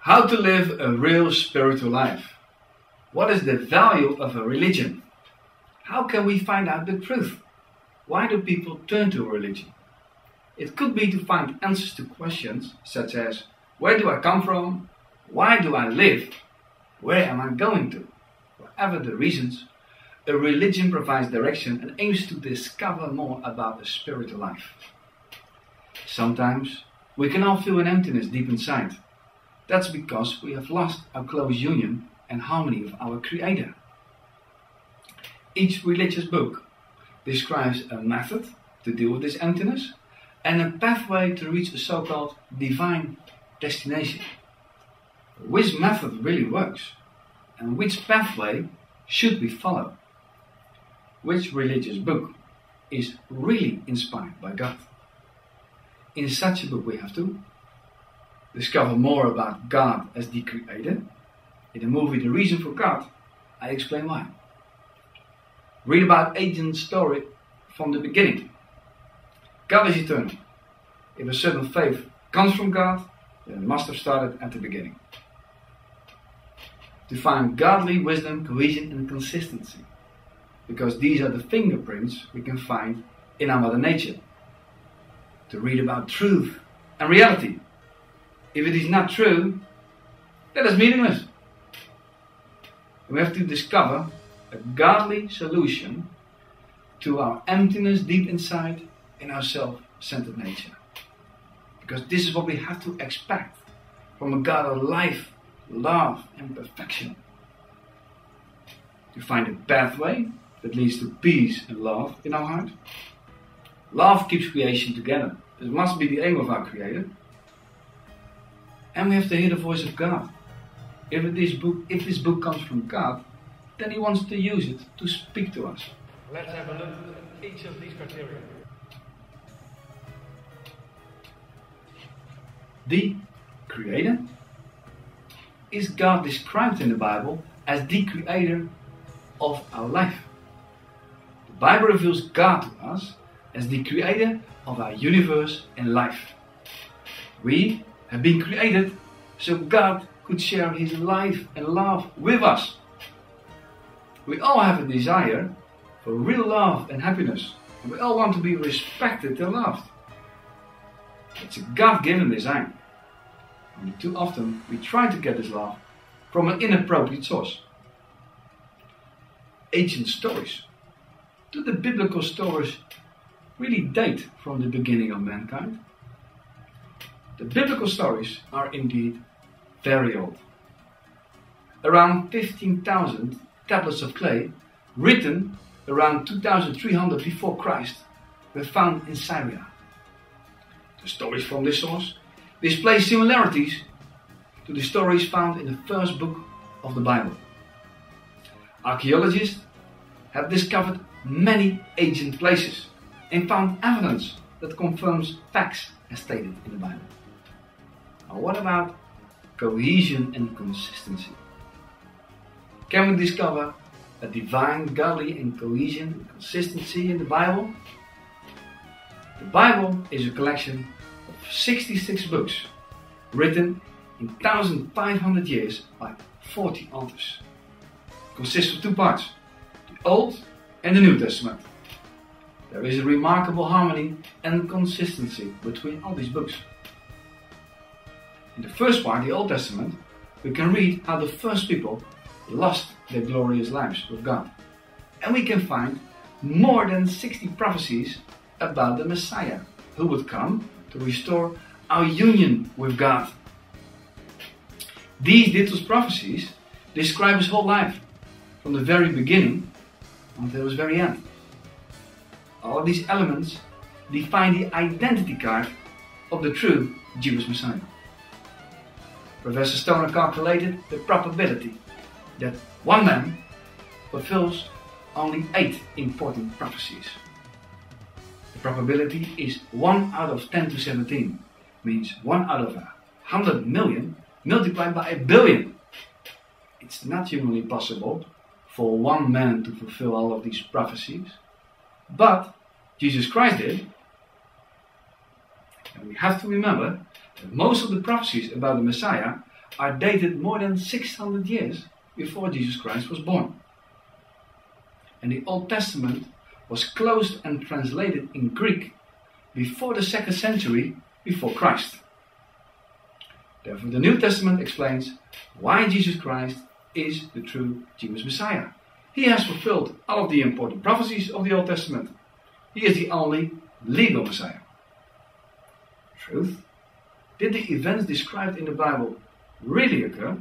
How to live a real spiritual life. What is the value of a religion? How can we find out the truth? Why do people turn to a religion? It could be to find answers to questions such as, where do I come from? Why do I live? Where am I going to? Whatever the reasons, a religion provides direction and aims to discover more about the spiritual life. Sometimes we can all feel an emptiness deep inside. That's because we have lost our close union and harmony with our Creator. Each religious book describes a method to deal with this emptiness and a pathway to reach a so-called divine destination. Which method really works? And which pathway should we follow? Which religious book is really inspired by God? In such a book we have to discover more about God as the Creator. In the movie The Reason for God, I explain why. Read about Agent's story from the beginning. God is eternal. If a certain faith comes from God, then it must have started at the beginning. To find godly wisdom, cohesion and consistency. Because these are the fingerprints we can find in our Mother Nature. To read about truth and reality. If it is not true, then it's meaningless. We have to discover a godly solution to our emptiness deep inside in our self-centered nature. Because this is what we have to expect from a God of life, love and perfection. To find a pathway that leads to peace and love in our heart. Love keeps creation together. This must be the aim of our Creator. And we have to hear the voice of God. If this book comes from God, then He wants to use it to speak to us. Let's have a look at each of these criteria. The Creator. Is God described in the Bible as the Creator of our life? The Bible reveals God to us as the Creator of our universe and life. We have been created so God could share His life and love with us. We all have a desire for real love and happiness, and we all want to be respected and loved. It's a God-given design. Only too often we try to get this love from an inappropriate source. Ancient stories. Do the biblical stories really date from the beginning of mankind? The biblical stories are indeed very old. Around 15,000 tablets of clay, written around 2300 before Christ, were found in Syria. The stories from this source display similarities to the stories found in the first book of the Bible. Archaeologists have discovered many ancient places and found evidence that confirms facts as stated in the Bible. Now, what about cohesion and consistency? Can we discover a divine, godly and cohesion and consistency in the Bible? The Bible is a collection of 66 books written in 1500 years by 40 authors. It consists of two parts, the Old and the New Testament. There is a remarkable harmony and consistency between all these books. In the first part, the Old Testament, we can read how the first people lost their glorious lives with God. And we can find more than 60 prophecies about the Messiah who would come to restore our union with God. These detailed prophecies describe His whole life, from the very beginning until His very end. All of these elements define the identity card of the true Jewish Messiah. Professor Stoner calculated the probability that one man fulfills only 8 important prophecies. The probability is 1 out of 10 to 17, means 1 out of 100 million multiplied by 1 billion. It's not humanly possible for one man to fulfill all of these prophecies, but Jesus Christ did. And we have to remember that most of the prophecies about the Messiah are dated more than 600 years before Jesus Christ was born. And the Old Testament was closed and translated in Greek before the 2nd century before Christ. Therefore, the New Testament explains why Jesus Christ is the true Jewish Messiah. He has fulfilled all of the important prophecies of the Old Testament. He is the only legal Messiah. Truth? Did the events described in the Bible really occur?